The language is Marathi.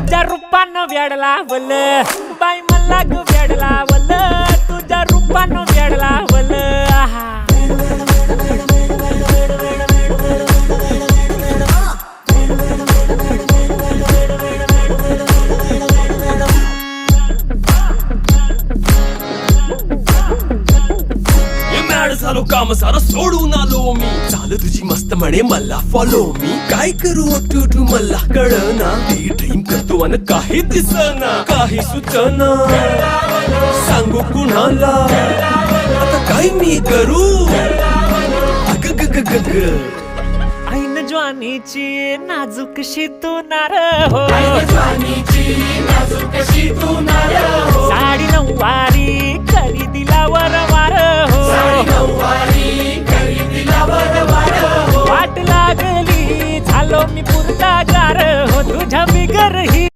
तुझ्या रूपानं वेड लावल बाई मला ग वेड लावल तुझ्या रूपानं वेड लावल आहा झालो काम सारं सोडून आलो मी चाल तुझी मस्त म्हणे मला फॉलो मी काय करू टू मला कळना ती ड्रीम करतो अन काही दिसना काही सुचना सांगू कुणाला आता काय मी करू अग ग ग ग ग ऐन ज्वानीची नाजूकशी तू नार हो साडी नऊवारी करी दिला वरवार हो वाट लागली झालो मी पुरता गार हो तुझ्या बिगर ही